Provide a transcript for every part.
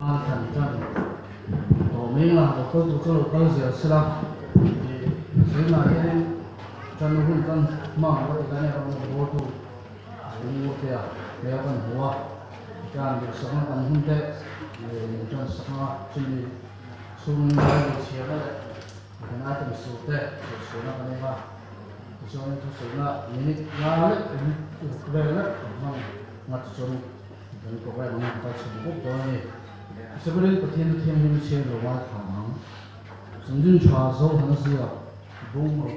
thành chân tổ mình là một câu tụ câu câu gì xí lắm thì xí mà cái chân nó cũng chân mỏng cái cái này còn một tụ cũng một cái cái còn hoa cái việc sống còn không tệ thì chân sống chỉ xuống đây chia ra cái này thì số tệ số nó cái này mà số này số nó minute là đấy về đấy mà ngắt số cái có cái mà ta chỉ một cái thôi Sebenarnya pertian yang saya luar tanam, sendiri cuma jauh hanya siapa, bunga,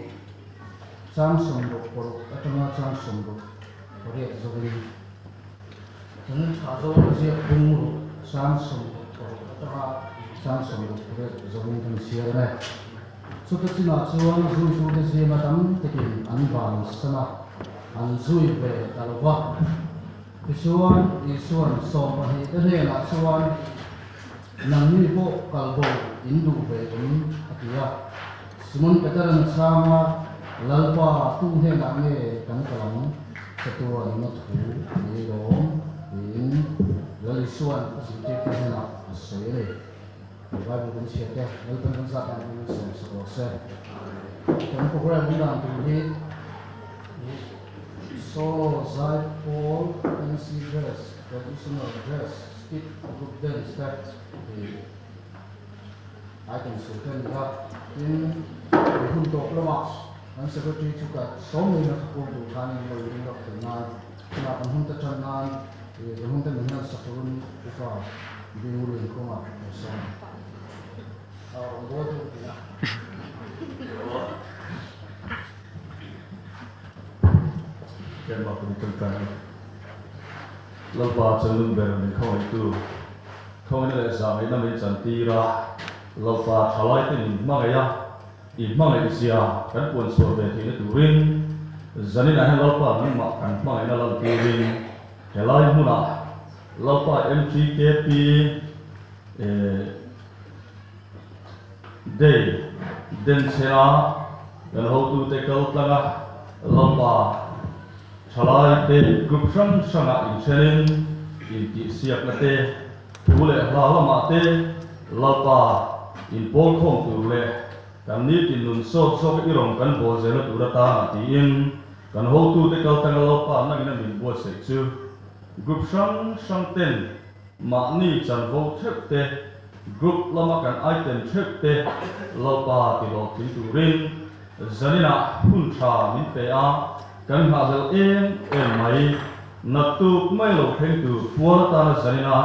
Samsung berproduk atau macam Samsung berproduk sebenarnya, sendiri cuma jauh hanya siapa bunga, Samsung berproduk atau Samsung berproduk sebenarnya kan siapa. Sudah cina seorang sudah siapa macam tekin anban sana, anzui be kalau bah, isuan sombah itu lah isuan nang ni po kalbo indu be atia simon kataran sama lalpa tu he na me kan kalam satua ino thu ni rom in lali suan asite ke na sele ba bu kan siate lal kan sa kan ni so se kan program ni na tu ni so zai Paul fancy dress traditional dress skip group dance that I can certainly have in Hunto Lamas and Secretary to got so many of the planning for the of the night, not on Hunter Chanan, the Hunter Minas Sakurun, if I be willing to come up and so on. I'll go to Ken ma pun tentang lalpa cenderung berani kau itu kau ini le sama ina min cantik ra lalpa thalai tu ni mangaya i mangai sia kan pun sorbe ti tu rin zanin ahan lalpa ni makan mangai na lalpa rin helai muna lalpa MTKP day den sena dan how to tackle tanga lalpa Chalai te group sang sanga inselin in ti siap na te tule lama te lapa in pol khom tu le kan ni tin nun so irong kan bo zela tu ta ti in kan ho tu te kal tang lapa na gina min bo se chu group sang ten ma ni chan vo thep te group lama kan item thep te lapa ti lo tin tu rin zanina hun tha min pe a kan ha zel mai natu mai lo theng tu puar ta na zanina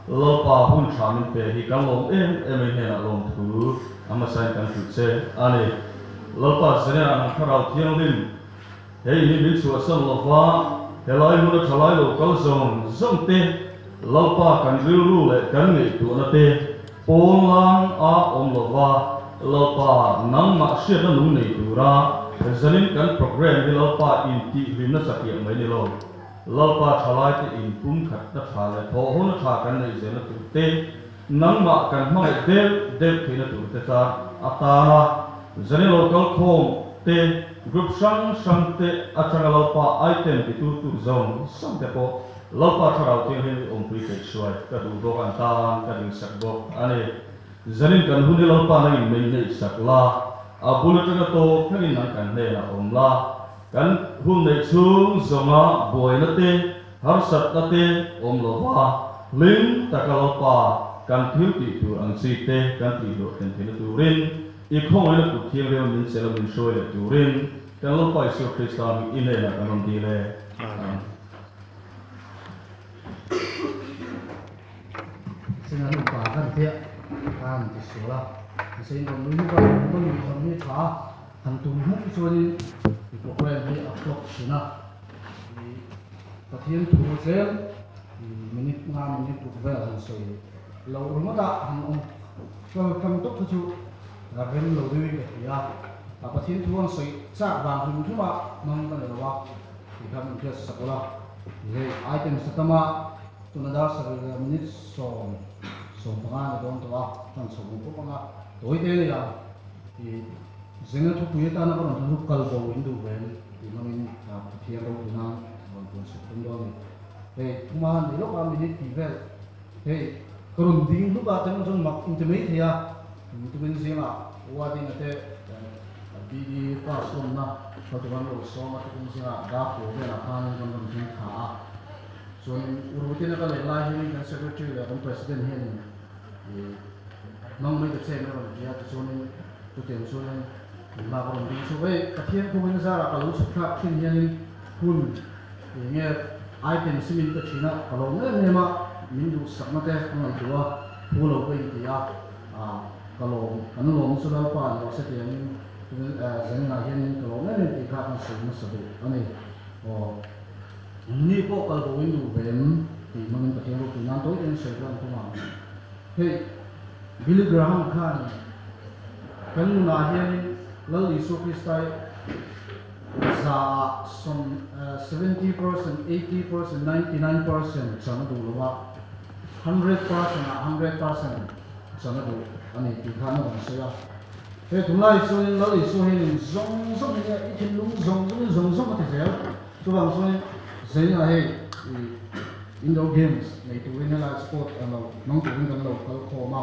lopa hun chamin pe hi kan lom he na lom thu ama sai kan tu che ani lopa zanina na kharau thiang lim hei ni min chu asam lopa helai mu na thalai lo kal zong te lopa kan ril ru le kan ngi tu na te pon lang a om lova lopa nang ma sia na nu nei tu ra zanin kan program hi lalpa in ti hlim na sakya mai ni lo lalpa thalai te in pum khat na tha le tho ho na tha kan nei zena tu te nang ma kan mai del khina tu te cha atana zanin local khom te group sang te achanga lalpa item ti tu zone sam te po lalpa tharau te hi om pri ke swai ka du do kan ta ka ding sak bo ani zanin kan hu ni lalpa na in mai nei sak la bulletin to phangin nang kan ne la omla kan hum nei chung zonga boy na te har sat na te om lo wa lim takalopa kan thil ti tu ang si te kan ti do ten thil tu rin I khong ai na ku thiang re min sela min shoi le tu rin kan lo pai so kristan in le na kan di le Singa lupa kan dia kan di sekolah. Saya ingin menunjukkan ini kah hantu muk soalnya di program ini upload sini di pertian tu sel minit 5 minit tu berapa soalnya lalu rumah tak hantu kalau kamu tu tu lalu lalu ya pertian tu orang soalnya cak bang cuma mangkan lewat di kami ke sekolah ini item pertama tu nada sekitar minit so pengan dong tu kan so pengan tối thế này là thì riêng thuốc quý ta nó có một thuốc cầu bầu indu về thì nó mình thực hiện đâu thì nó còn còn sự không đâu thì mà lúc mà mình đi về thì còn tiếng lúc ba tiếng trong mặc intimate thì tụi mình riêng qua đi nè đi qua sông na sau tụi mình lội sông mà tụi mình riêng đã cố về là phan nên còn mình thả rồi uru tiên cái lệ lai hiện cái secretary là ông president hiện nông mấy cái xe nó còn kia tụi mình tụi tiền số nên mà còn đi số vậy cái thiên của mình ra là cái lối xuất phát thiên nhiên hun nghe ai tiền xin mình cái chuyện nào cái lối này mà mình đủ sẵn mà thế không phải đùa thu lâu cái gì cái lối cái lối số đó qua nó sẽ tiền dân là hiện cái lối này thì các anh sử dụng sử dụng anh này ni po cái lối đủ về thì mình cái thiên của nó tối đến sử dụng không mà hey Billy Graham Khan cái là hiện lâu đi số Christai za some 70%, 80%, 99% sana dulu wa 100% sana dulu ani tikhan na saya he thulai so lo li so he zong zong ni ikin lung zong zong ma te so bang so zai na he indoor games nei tu win la sport ano nong tu win kan lo kal kho ma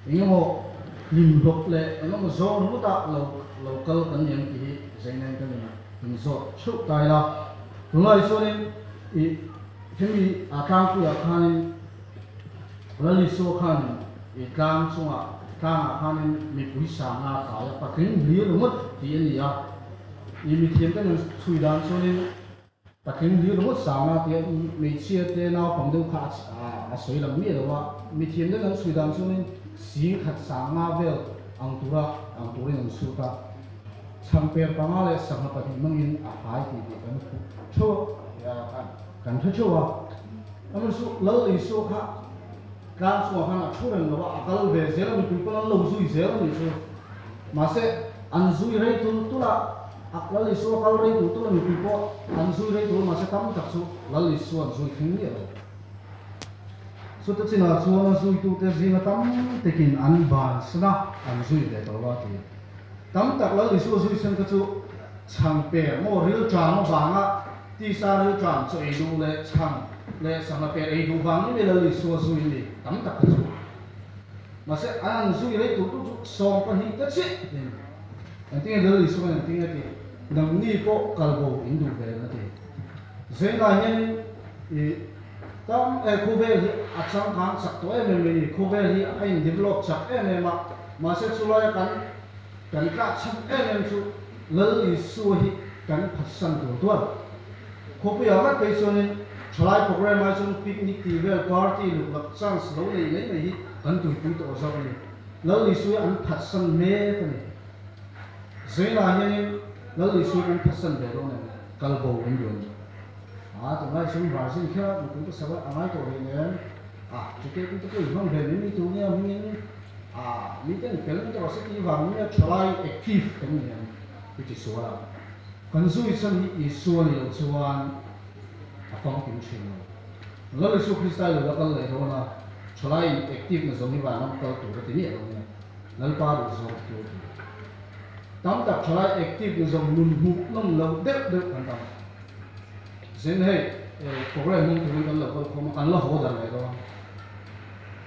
ingmo lim lok le ano zo no ta local kan yang ki zai na kan ni so chuk tai la thulai so ni Kami akan ku akan lalu so kan iklan semua kan akan mipulisa na kaya pakai dia rumut dia ni ya ini tiada kan sudah so ni pakai dia rumut sama dia mencia dia na pangdu kat asoi lam ni lewa tiada kan sudah so ni si kat sama bel angtura yang suka sampai pamale sama pakai mungkin apa itu kan so ya kan coba, namun lalu isu kan semua kan aturan bahwa kalau bezel itu pun lalu isu bezel itu masih anzui itu lah, kalau isu kalau itu lah itu pun anzui itu masih kamu tak su lalu isu anzui tinggi ya. Suatu cina semua anzui itu terjadi tam tekin anban sana anzui itu bahwa tu, tam tak lalu isu sen kecu sampai mau real drama banget. Di sana jual so itu le cang le sama per itu bang ni le susu ini, tam tak kesu. Masih susu itu tu sompan hingga cik. Nanti ada susu nanti nanti. Nang ni po kalbo Hindu ke nanti. Saya nanya ni, tam kubel acang kan sakto ni kubel ni develop sak mak masih sulai kan kacang tu le susu kan pasan tu. Kopi awak kesulitan celai program macam piknik tiga party lupa chance lalu ni kan tu osok ni lalu isu an pasan me ni saya nanya lalu isu an pasan betul ni kalau bau ni tu mai semua bahasa kita mungkin tu sebab amai tu ni jika itu tu memang dari tu ni mungkin mungkin kalau tu rasa ni warna celai aktif kan ni itu soal Konsumen isu ni cuan apa mungkin cina. Lalu isu kristal lalu kalau na celai aktif na zoni banam kalau tu berarti ni orang ni. Lalu paru zoni tu. Tam tak celai aktif na zoni nunhuk nung lalu dek antam. Sen hey program mung tu kan lalu kalau makan lah hodar ni orang.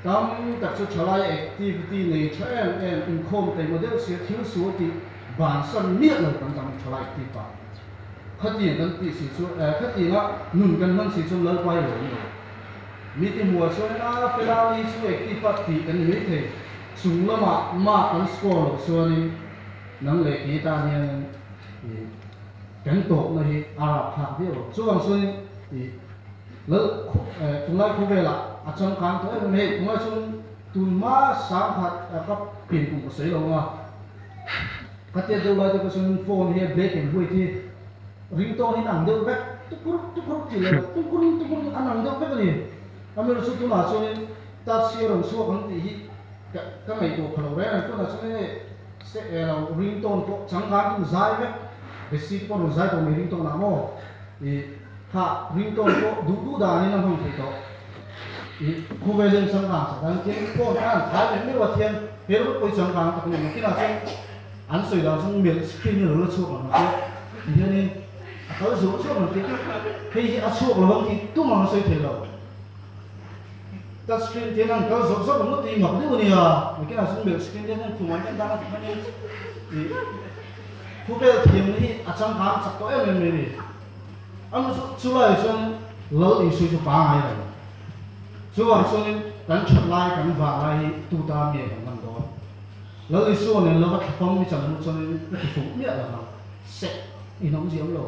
Tam tak celai activity ni cuan income tapi model siapa hiu suati bansan ni lalu antam celai aktif pa. Khát tiền kan ti si chu khát tiền nun kan man si chu lal pai lo ni mi ti mua so na pela ni chu ek pat ti kan mi the chung lama ma kan score so ni nang le ki ta ni kan to na hi ara pha bi lo chu ang so ni lal tunai khu ve la achang kan to me tunai chu tun ma sa phat ka pin ku sei lo nga khát tiền đâu lại to so phone he black and white ringtone ini andel back tukur cila tukur an andel back ni kami rusuh tu lah so ni tak siaran so kan ti kami itu kalau orang tu lah so ni ringtone ko cangkang tu zai back besi pun zai tu ringtone namo ringtone ko dudu dah ni nampak itu kubelin cangkang dan kini ko kan hari ni watian heru ko cangkang tak ni mungkin asal ansoi dah so mil screen ni lalu so kan dia ni kalau suruh suruh nanti, hei asuh kalau bang itu mana saya terlalu. touch screen thế năng có rộng rộng một tí ngọc đi bữa à cái nào xin biểu screen thế năng cùng anh em đang thì khu bây giờ thì mình ở trong khám sắp tới mình đi anh chú lại xuân lỡ đi suy cho ba ngày rồi chú vào xuân đánh chặt lại đánh vàng lại tu ta miệng làm đó lỡ đi xuân này lỡ bắt phong đi chẳng một xuân nó thì phục nhất là sẹt thì nó cũng diễm lộ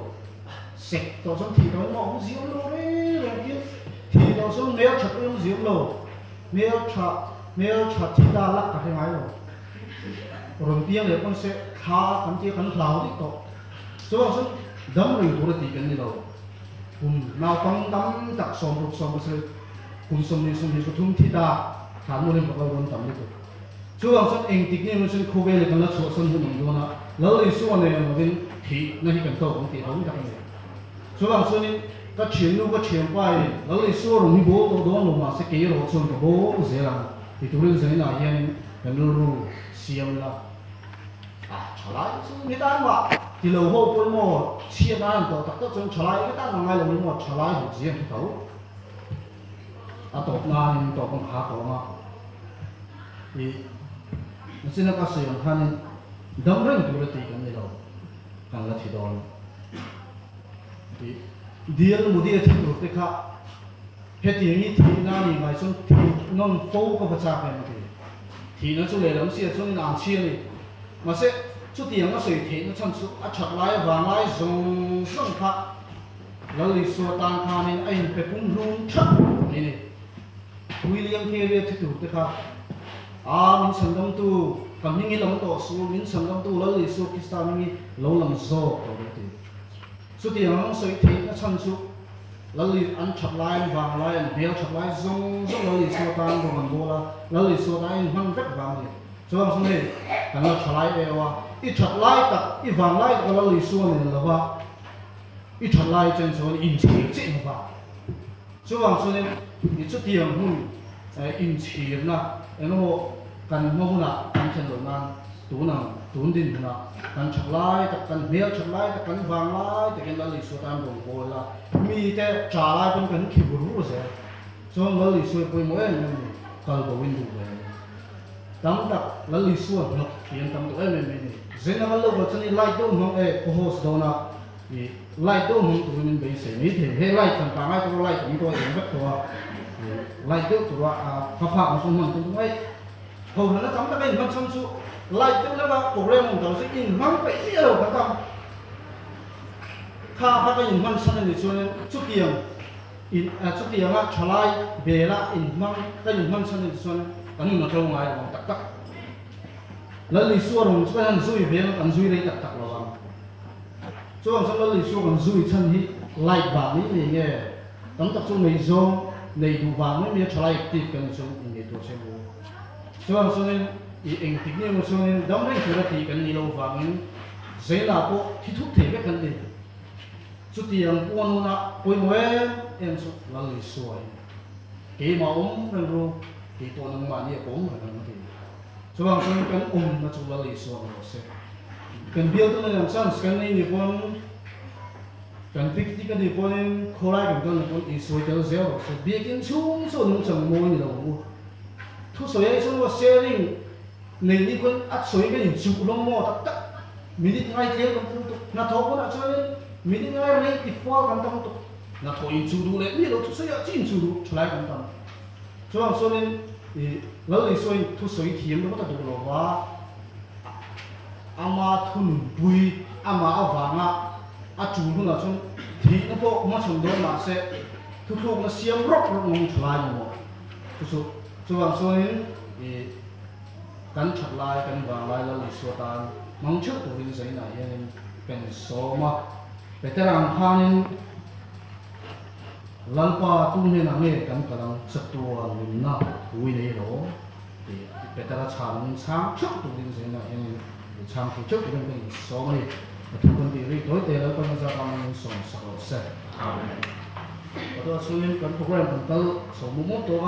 sẹt tao xong thì nó cũng diễm lộ đấy rồi kia thì tao xong nếu chặt cũng diễm lộ nếu chặt thì ta lắc cả cái máy rồi rồi tiếng này con sẽ khá cảm thấy khá lâu đi to chú vào xuân đấm rồi tôi thì cái này đâu nào con đấm đặt xong rồi cùng xong đi có thùng thịt đá thằng mua lên bắt đầu tầm đi thôi chú vào xuân anh thích nên xuân khu về là con lợn chuột xuân hôm mình luôn á lỡ đi xuân này mà bên thịt nó chỉ cần tàu cũng thịt không đặt này chú vào xuân này các chuyện nu các chuyện quay lỡ đi xuân rồi mi bố đồ đồ mà sẽ kể rồi xuân của bố dễ làm thì tôi lên dưới này yên cái lu xiêm là trở lại người ta mà thì lâu hôm cuối mùa xiêm ăn tổ tập tập trở lại cái ta là ngay là mình mà trở lại một riêng thấu tổ na nên tổ con khá tổ mà thì nó xin các sự yang khan đâm rừng tụi nó cái này đâu càng là thì đòn thì điên một điên thì tụi cái khác hết tiếng như thì na thì ngày xuân thì non phố có vật trạng này thì nó chung lấy lắm xia chung làm chia này mà sẽ chút tiếng nó sấy thế nó chăm chút chặt lại vàng lại dùng sông khácแล้วเลยส่วนต่างทางนี้ไอ้เป็นปุ่มรุ่งชัดนี่วิลเลียมเคเรียที่ถูกนะครับมินสังกัมตูกับมิ่งลำต่อสู้มินสังกัมตูแล้วเลยสู้พิสตามิ่งลงลำโซ่ตัวนี้สุดที่ยังสวยที่นั่นชั้นสุดแล้วเลยอันชัดลายบางลายเบี้ยวชัดลายส่งแล้วเลยส่วนต่างของมันโบราณแล้วเลยส่วนต่างมันเร็วบางเลยส่วนสมัยกันเราชัดลายเอวอีชัดลายกับอีบางลายก็แล้วเลยส่วนนี่ละว่า一出来真说引擎进化，所以说呢，你这点引擎呐，然后กันมองน่ะกันเฉลิมงานตูนดินน่ะกันชักไล่กันเบี้ยชักไล่กันวางไล่แต่กันละลิสุตามดงโบละมีแต่จ่าไล่เป็นกันขี้บุรุษเสียส่วนละลิสุไปหมดเลยก็บ่วินดูเลยตั้งแต่ละลิสุนกเขียนตั้งตัวไม่เจนนั่นเราจะนี่ไล่ดูมองโอ้โหสโดนะไล่ดูมองตัวมันเป็นสิ่งนี้เฮ้ไล่ต่างๆไล่ตัวไล่ตัวเองก็ตัวไล่ตัวพระๆของสมมันตัวไอ้hầu hết nó cắm cái mình xong xuống lại tiêu nó vào cổ lên một đầu sẽ nhìn măng bậy gì đâu cả tâm khá phát cái nhìn măng xong rồi xuống chút tiền á trở lại về là nhìn măng cái nhìn măng xong rồi xuống cái nhìn nó trâu ngoài là tắc tắc lấy lì xua rồi cái hắn duy về nó còn duy đây tắc tắc rồi cho nên xong lấy lì xua còn duy chân hít lại bảo ní nghe tấm tập trung này do này đủ vàng mới trở lại tiếp cái xuống để tôi xem cho nên anh thích nhiều cho nên đóng đấy chúng ta thì cần nhiều vàng giấy là có thi thúc thể cái cần gì chút tiền quan nó quay mới em số là lì xuôi cái mà rồi cái tôi能买也ôm rồi nó thì cho nên cần nó chúng là lì xuôi nó sẽ cần biết tôi làm sao cần này thì con cần thích thì cần thì con khô lại cần con ý xuôi cho dẻo rồi biết cái chung số nó chẳng mua gì đâu thu soi ấy xong rồi sharing này đi con ắt soi cái gì chụp lông mò tắc tắc mình đi ngay kia còn không tục là thấu con đã chơi mình đi ngay này thì qua còn không tục là thấu in chụp đủ đấy biết đâu thu soi ở trên chụp đủ trở lại còn tầm cho nên soi nên thì lỡ đi soi thu soi thiếm nó có thể đủ rồi và ama thun bùi ama áo vàng à chụp luôn là xong thì nó có mà xong đó là sẽ thu thu nó xiêm róc nó ngông trở lại mà thu soi cho nênกันชัดลายกันวางลายแล้วลิสวตานมังชุดตัวนี้ใส่ไหนยังเป็นโซมาเป็นแต่รางพานินลัลปาตุ้งเนี่ยนั่งเนี่ยกันกำลังสักตัวลิมน่าวิเลโรเป็นแต่ละชามช้างชุดตัวนี้ใส่ไหนยังชามชุดเป็นโซมาเนี่ยทุกคนที่รีดโดยแต่แล้วก็จะทำส่งสารเสร็จตัวส่วนนี้กันโปรแกรมกันตั้งสมมุติตัว